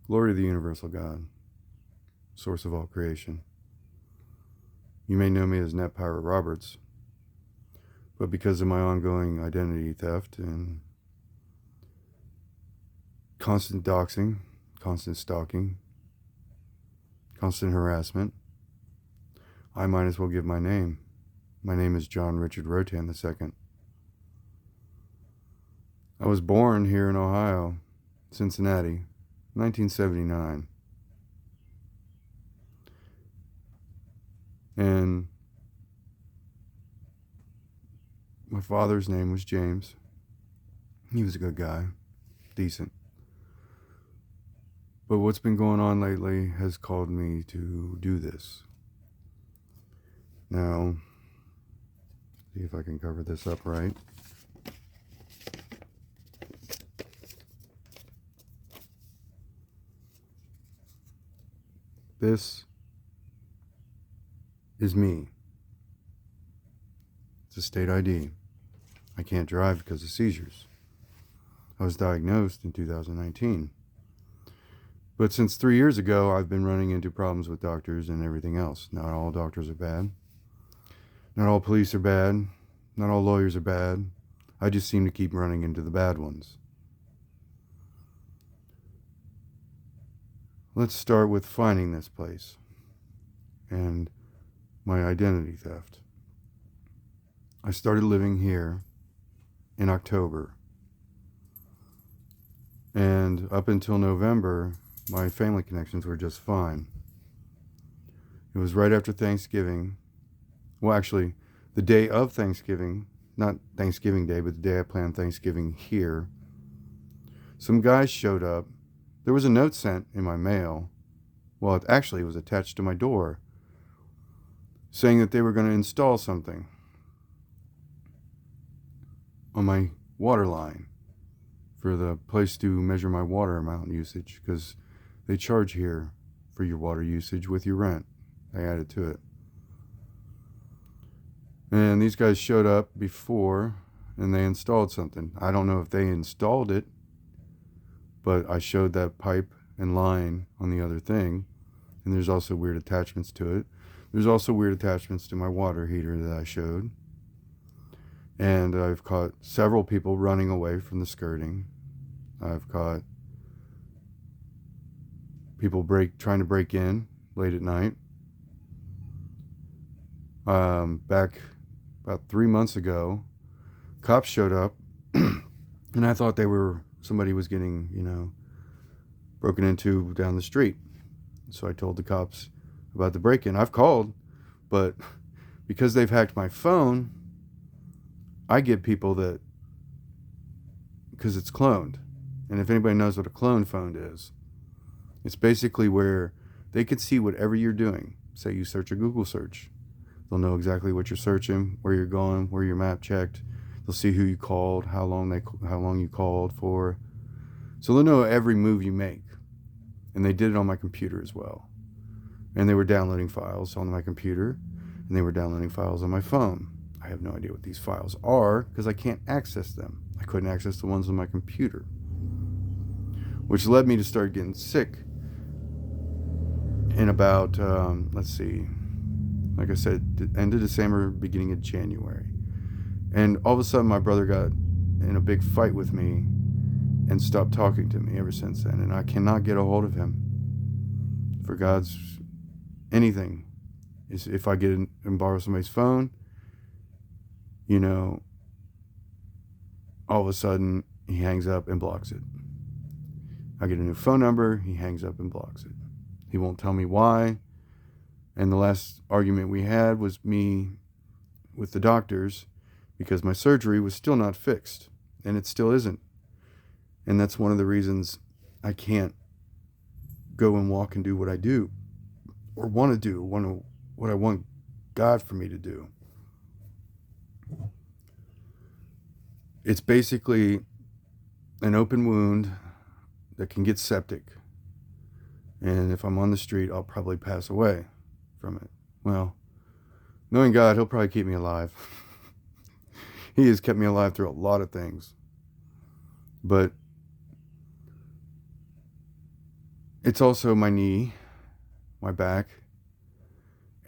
Glory to the universal God, source of all creation. You may know me as Net Pirate Roberts, but because of my ongoing identity theft and constant doxing, constant stalking, constant harassment, I might as well give my name. My name is John Richard Rotan II. I was born here in Ohio, Cincinnati, 1979. And my father's name was James. He was a good guy, decent. But what's been going on lately has called me to do this. Now, see if I can cover this up right. This is me. It's a state ID. I can't drive because of seizures. I was diagnosed in 2019. But since 3 years ago, I've been running into problems with doctors and everything else. Not all doctors are bad. Not all police are bad. Not all lawyers are bad. I just seem to keep running into the bad ones. Let's start with finding this place and my identity theft. I started living here in October. And up until November, my family connections were just fine. It was right after Thanksgiving. Well, actually, the day of Thanksgiving, not Thanksgiving Day, but the day I planned Thanksgiving here. Some guys showed up. There was a note sent in my mail. Well, it actually was attached to my door, saying that they were going to install something on my water line for the place to measure my water amount usage, because they charge here for your water usage with your rent. They added to it. And these guys showed up before and they installed something. I don't know if they installed it, but I showed that pipe and line on the other thing. And there's also weird attachments to it. There's also weird attachments to my water heater that I showed. And I've caught several people running away from the skirting. I've caught people trying to break in late at night. Back about 3 months ago, cops showed up, and I thought somebody was getting, broken into down the street. So I told the cops about the break-in. I've called, but because they've hacked my phone, I get people because it's cloned. And if anybody knows what a clone phone is, it's basically where they can see whatever you're doing. Say you search a Google search. They'll know exactly what you're searching, where you're going, where your map checked. They'll see who you called, how long you called for. So they'll know every move you make. And they did it on my computer as well. And they were downloading files on my computer, and they were downloading files on my phone. I have no idea what these files are because I can't access them. I couldn't access the ones on my computer, which led me to start getting sick in about, like I said, end of December, beginning of January. And all of a sudden, my brother got in a big fight with me and stopped talking to me ever since then. And I cannot get a hold of him. For God's anything. If I get in and borrow somebody's phone, all of a sudden, he hangs up and blocks it. I get a new phone number, he hangs up and blocks it. He won't tell me why. And the last argument we had was me with the doctors because my surgery was still not fixed, and it still isn't. And that's one of the reasons I can't go and walk and do what I do or want to do, what I want God for me to do. It's basically an open wound that can get septic. And if I'm on the street, I'll probably pass away from it. Well, knowing God, he'll probably keep me alive. He has kept me alive through a lot of things. But It's also my knee, my back.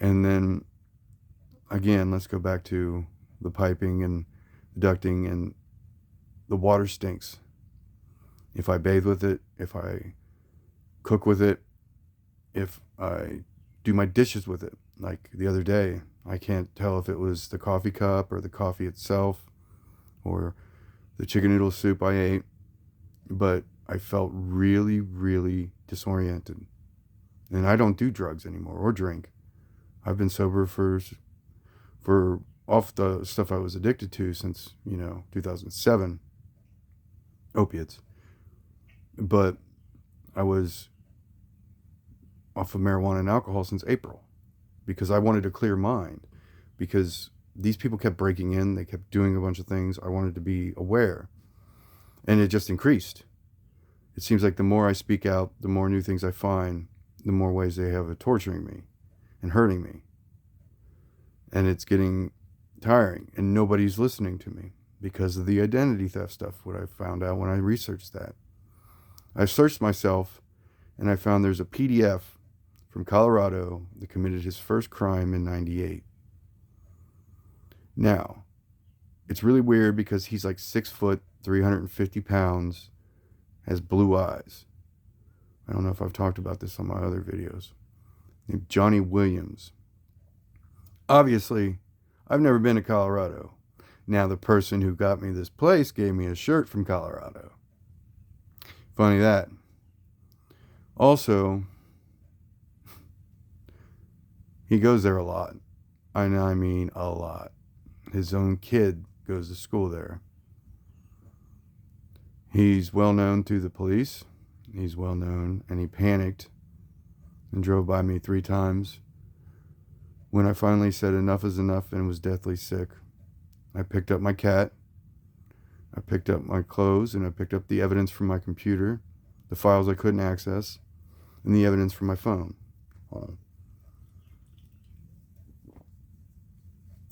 And then again, let's go back to the piping and the ducting, and the water stinks. If I bathe with it, if I cook with it, if I do my dishes with it, like the other day, I can't tell if it was the coffee cup or the coffee itself or the chicken noodle soup I ate, but I felt really, really disoriented. And I don't do drugs anymore or drink. I've been sober for off the stuff I was addicted to since, 2007, opiates. But I was off of marijuana and alcohol since April because I wanted a clear mind, because these people kept breaking in, they kept doing a bunch of things. I wanted to be aware, and it just increased. It seems like the more I speak out, the more new things I find, the more ways they have of torturing me and hurting me. And it's getting tiring, and nobody's listening to me because of the identity theft stuff, what I found out when I researched that. I searched myself, and I found there's a PDF from Colorado that committed his first crime in 98. Now, it's really weird because he's like 6 foot, 350 pounds, has blue eyes. I don't know if I've talked about this on my other videos. Named Johnny Williams. Obviously, I've never been to Colorado. Now, the person who got me this place gave me a shirt from Colorado. Funny that. Also, he goes there a lot. I mean a lot. His own kid goes to school there. He's well known to the police. He's well known, and he panicked and drove by me 3 times. When I finally said enough is enough and was deathly sick, I picked up my cat, I picked up my clothes, and I picked up the evidence from my computer, the files I couldn't access, and the evidence from my phone.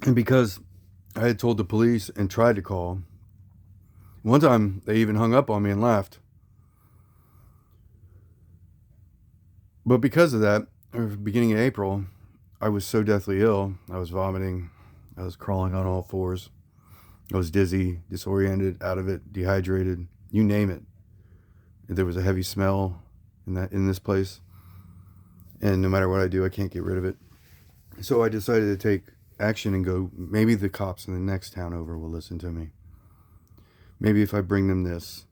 And because I had told the police and tried to call, one time they even hung up on me and left. But because of that, beginning of April, I was so deathly ill. I was vomiting. I was crawling on all fours. I was dizzy, disoriented, out of it, dehydrated, you name it. There was a heavy smell in this place. And no matter what I do, I can't get rid of it. So I decided to take action and go, maybe the cops in the next town over will listen to me. Maybe if I bring them this,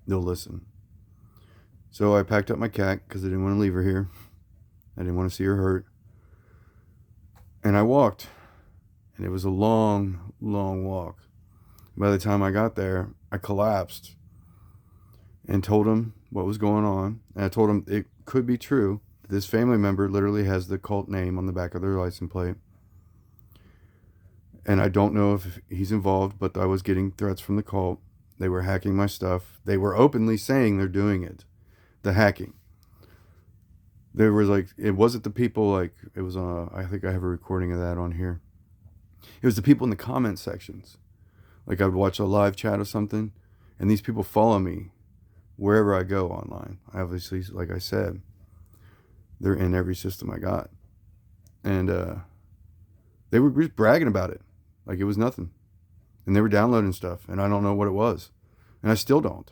they'll listen. So I packed up my cat because I didn't want to leave her here. I didn't want to see her hurt. And I walked. And it was a long, long walk. By the time I got there, I collapsed and told him what was going on. And I told him it could be true. This family member literally has the cult name on the back of their license plate. And I don't know if he's involved, but I was getting threats from the cult. They were hacking my stuff. They were openly saying they're doing it. The hacking. There was like, it wasn't the people like, it was, I think I have a recording of that on here. It was the people in the comment sections. Like I would watch a live chat or something, and these people follow me wherever I go online. Obviously, like I said, they're in every system I got. And they were just bragging about it. Like it was nothing. And they were downloading stuff, and I don't know what it was. And I still don't.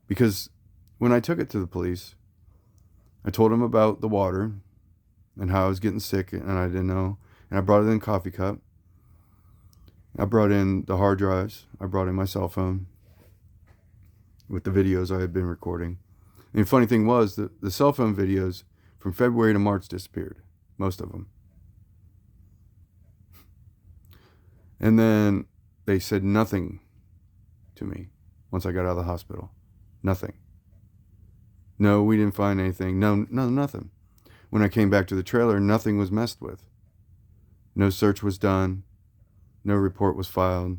Because when I took it to the police, I told them about the water and how I was getting sick, and I didn't know. And I brought it in a coffee cup. I brought in the hard drives. I brought in my cell phone with the videos I had been recording. And the funny thing was that the cell phone videos from February to March disappeared. Most of them. And then they said nothing to me once I got out of the hospital. Nothing. No, we didn't find anything. No, nothing. When I came back to the trailer, nothing was messed with. No search was done. No report was filed.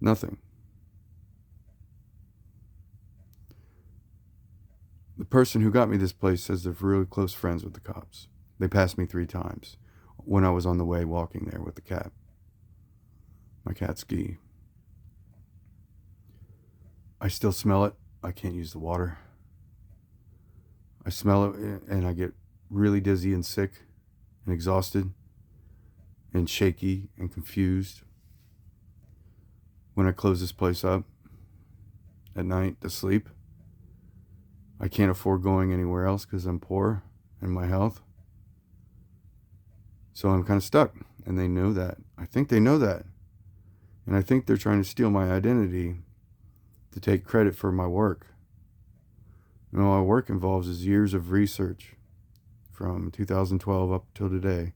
Nothing. The person who got me this place says they're really close friends with the cops. They passed me 3 times when I was on the way walking there with the cat. My cat Ski. I still smell it. I can't use the water. I smell it and I get really dizzy and sick and exhausted and shaky and confused when I close this place up at night to sleep. I can't afford going anywhere else because I'm poor in my health. So I'm kind of stuck, and they know that. I think they know that. And I think they're trying to steal my identity to take credit for my work. You know, my work involves is years of research from 2012 up till today.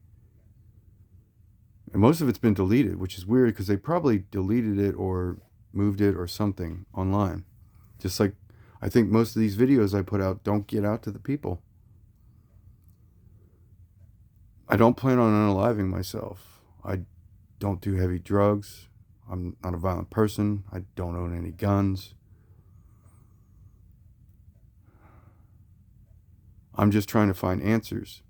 And most of it's been deleted, which is weird because they probably deleted it or moved it or something online. Just like I think most of these videos I put out don't get out to the people. I don't plan on unaliving myself. I don't do heavy drugs. I'm not a violent person. I don't own any guns. I'm just trying to find answers.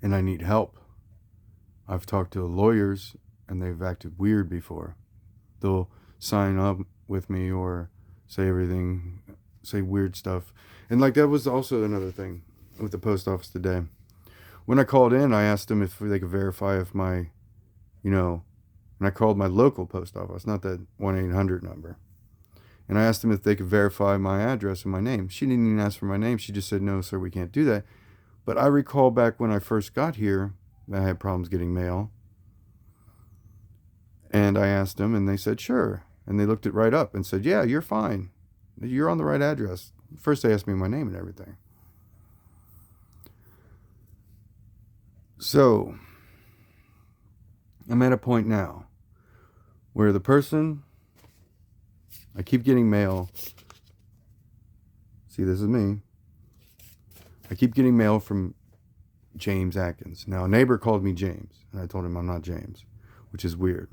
And I need help. I've talked to lawyers and they've acted weird before. They'll sign up with me or say weird stuff. And like that was also another thing with the post office today. When I called in, I asked them if they could verify if my, and I called my local post office, not that 1-800 number. And I asked them if they could verify my address and my name. She didn't even ask for my name. She just said, no, sir, we can't do that. But I recall back when I first got here, I had problems getting mail. And I asked them and they said, sure. And they looked it right up and said, yeah, you're fine. You're on the right address. First they asked me my name and everything. So I'm at a point now where the person, I keep getting mail. See, this is me. I keep getting mail from James Atkins. Now, a neighbor called me James, and I told him I'm not James, which is weird.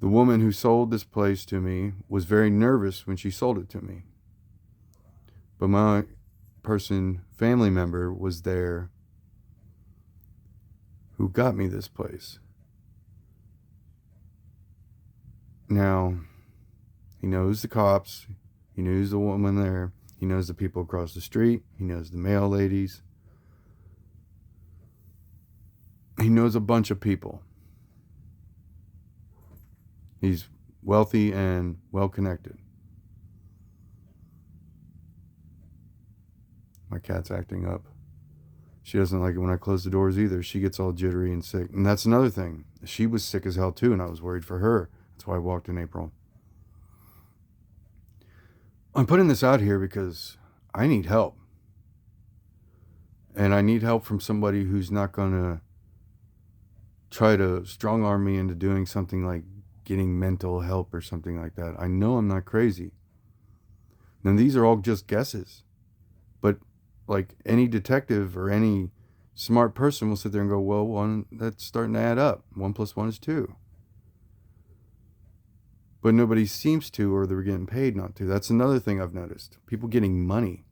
The woman who sold this place to me was very nervous when she sold it to me. But my family member was there who got me this place. Now, he knows the cops. He knows the woman there. He knows the people across the street. He knows the mail ladies. He knows a bunch of people. He's wealthy and well-connected. My cat's acting up. She doesn't like it when I close the doors either. She gets all jittery and sick. And that's another thing. She was sick as hell too, and I was worried for her. That's why I walked in April. I'm putting this out here because I need help. And I need help from somebody who's not going to try to strong arm me into doing something like getting mental help or something like that. I know I'm not crazy. And these are all just guesses. But like any detective or any smart person will sit there and go, well, that's starting to add up. 1 + 1 is 2. But nobody seems to, or they're getting paid not to. That's another thing I've noticed. People getting money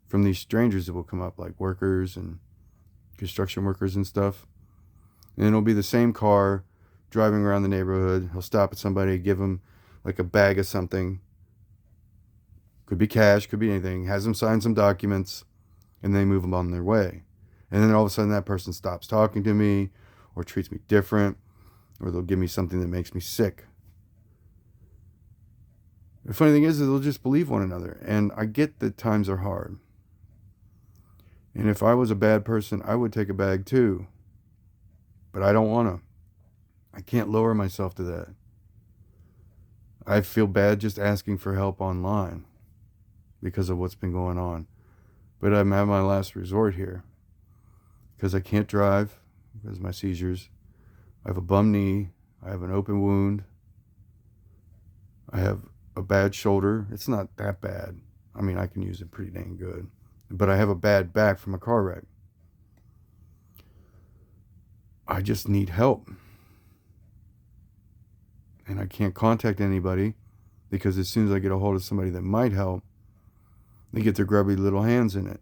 from these strangers that will come up, like workers and construction workers and stuff. And it'll be the same car driving around the neighborhood. He'll stop at somebody, give them like a bag of something. Could be cash, could be anything. Has them sign some documents, and they move them on their way. And then all of a sudden that person stops talking to me or treats me different, or they'll give me something that makes me sick. The funny thing is they'll just believe one another. And I get that times are hard. And if I was a bad person, I would take a bag too. But I don't want to. I can't lower myself to that. I feel bad just asking for help online because of what's been going on. But I'm at my last resort here because I can't drive because of my seizures. I have a bum knee. I have an open wound. I have a bad shoulder. It's not that bad. I mean, I can use it pretty dang good. But I have a bad back from a car wreck. I just need help. And I can't contact anybody because as soon as I get a hold of somebody that might help, they get their grubby little hands in it.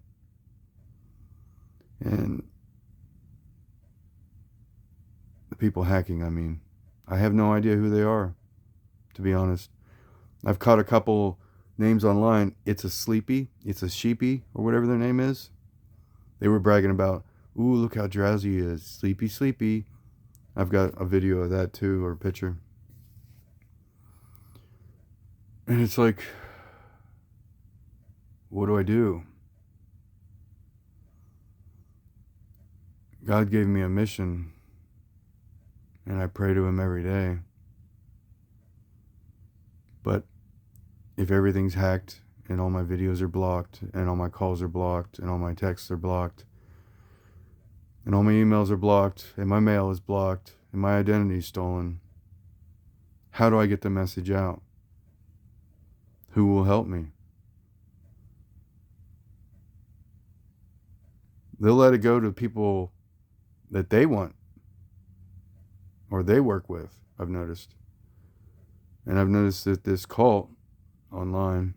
And the people hacking, I have no idea who they are, to be honest. I've caught a couple names online. It's a Sheepy, or whatever their name is. They were bragging about, ooh, look how drowsy he is. Sleepy, sleepy. I've got a video of that too, or a picture. And it's like, what do I do? God gave me a mission, and I pray to him every day. But if everything's hacked, and all my videos are blocked, and all my calls are blocked, and all my texts are blocked, and all my emails are blocked, and my mail is blocked, and my identity is stolen, how do I get the message out? Who will help me? They'll let it go to people that they want or they work with, I've noticed. And I've noticed that this cult online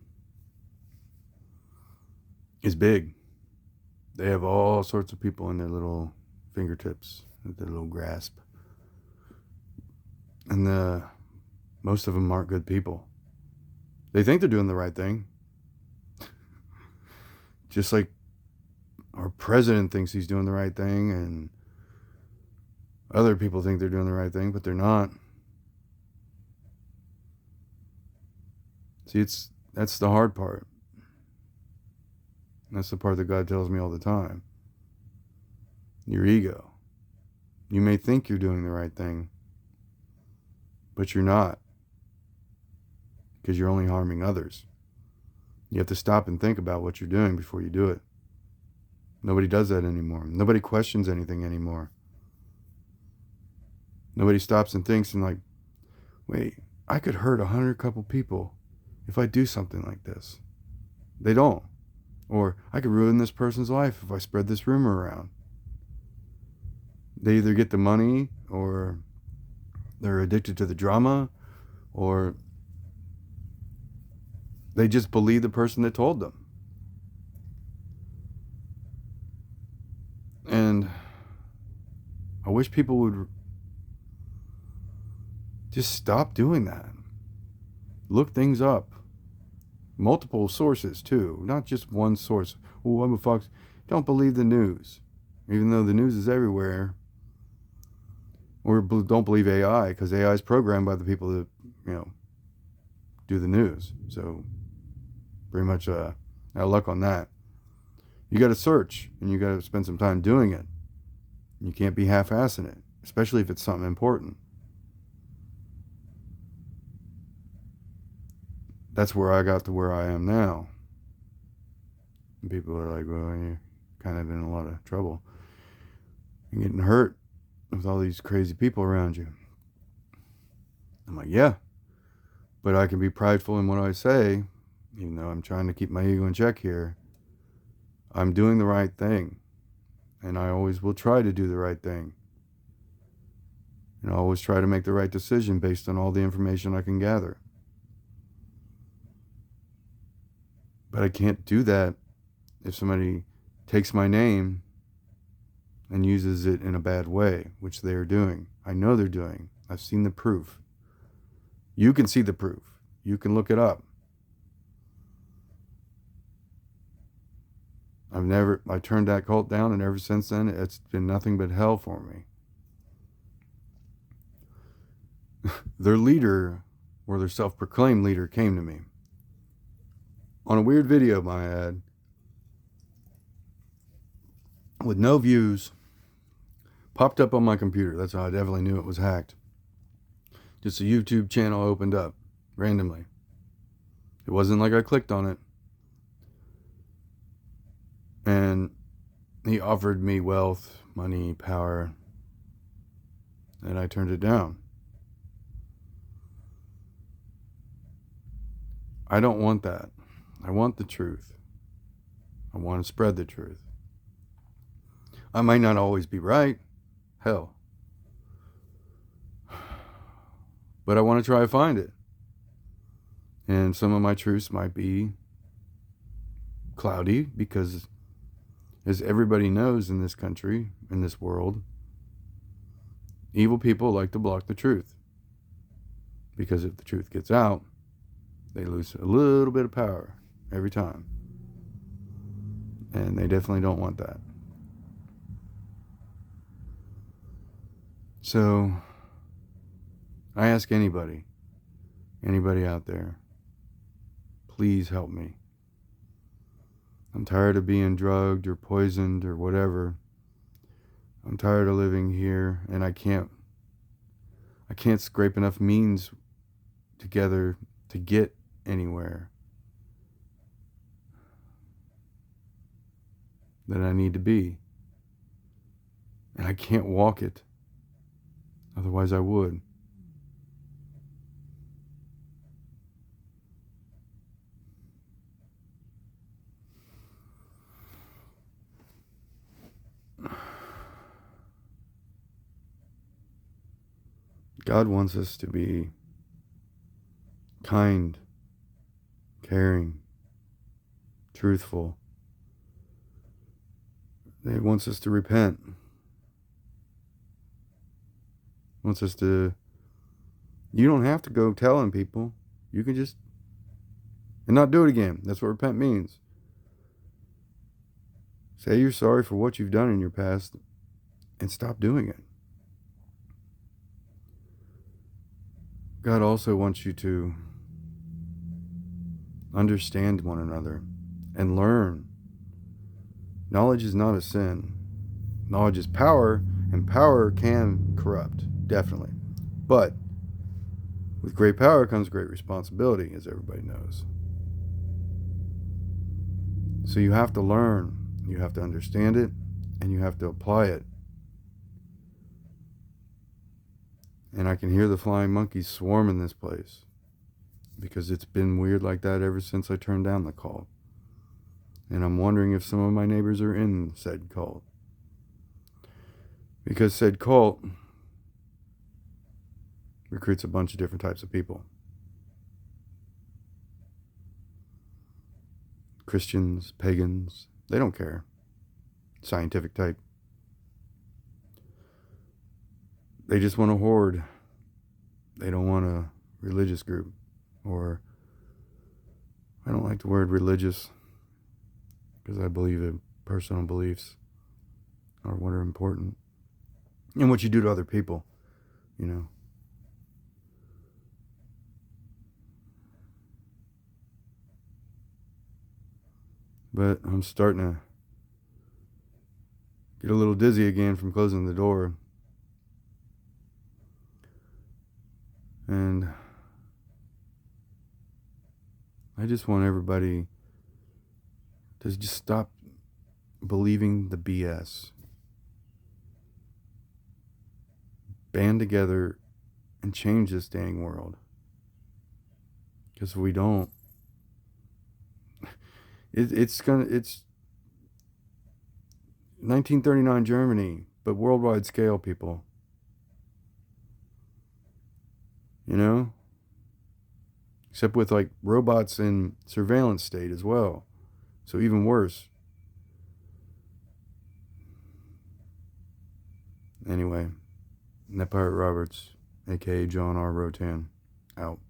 is big. They have all sorts of people in their little fingertips, their little grasp. And most of them aren't good people. They think they're doing the right thing. Just like our president thinks he's doing the right thing, and other people think they're doing the right thing, but they're not. See, that's the hard part. That's the part that God tells me all the time. Your ego. You may think you're doing the right thing, but you're not, because you're only harming others. You have to stop and think about what you're doing before you do it. Nobody does that anymore. Nobody questions anything anymore. Nobody stops and thinks and like, wait, I could hurt 100 couple people if I do something like this. They don't. Or I could ruin this person's life if I spread this rumor around. They either get the money, or they're addicted to the drama, or they just believe the person that told them. And I wish people would just stop doing that. Look things up. Multiple sources too, not just one source. Oh, I'm a fox. Don't believe the news, even though the news is everywhere. Or don't believe AI, because AI is programmed by the people that, do the news. So pretty much out of luck on that. You got to search, and you got to spend some time doing it. You can't be half-assing it, especially if it's something important. That's where I got to where I am now. And people are like, well, you're kind of in a lot of trouble. You're getting hurt with all these crazy people around you. I'm like, yeah, but I can be prideful in what I say, even though I'm trying to keep my ego in check here. I'm doing the right thing, and I always will try to do the right thing. And I always try to make the right decision based on all the information I can gather. But I can't do that if somebody takes my name and uses it in a bad way, which they are doing. I know they're doing. I've seen the proof. You can see the proof. You can look it up. I turned that cult down, and ever since then, it's been nothing but hell for me. Their leader, or their self-proclaimed leader, came to me on a weird video, my ad, with no views, popped up on my computer. That's how I definitely knew it was hacked. Just a YouTube channel opened up randomly. It wasn't like I clicked on it. And he offered me wealth, money, power, and I turned it down. I don't want that. I want the truth. I want to spread the truth. I might not always be right. Hell. But I want to try to find it. And some of my truths might be cloudy, because as everybody knows in this country, in this world, evil people like to block the truth. Because if the truth gets out, they lose a little bit of power every time. And they definitely don't want that. So, I ask anybody out there, please help me. I'm tired of being drugged or poisoned or whatever. I'm tired of living here, and I can't scrape enough means together to get anywhere that I need to be. And I can't walk it. Otherwise I would. God wants us to be kind, caring, truthful. He wants us to repent. He wants us to... You don't have to go telling people. You can just... And not do it again. That's what repent means. Say you're sorry for what you've done in your past and stop doing it. God also wants you to understand one another and learn. Knowledge is not a sin. Knowledge is power, and power can corrupt, definitely. But with great power comes great responsibility, as everybody knows. So you have to learn, you have to understand it, and you have to apply it. And I can hear the flying monkeys swarming this place because it's been weird like that ever since I turned down the call. And I'm wondering if some of my neighbors are in said cult. Because said cult recruits a bunch of different types of people. Christians, pagans, they don't care. Scientific type. They just want a horde. They don't want a religious group. Or, I don't like the word religious because I believe in personal beliefs are what are important. And what you do to other people, you know. But I'm starting to get a little dizzy again from closing the door. And I just want everybody to just stop believing the BS. Band together and change this dang world. Because if we don't, it's 1939 Germany, but worldwide scale, people. You know? Except with like robots in surveillance state as well. So even worse. Anyway, Net Pirate Roberts, aka John R. Rotan, out.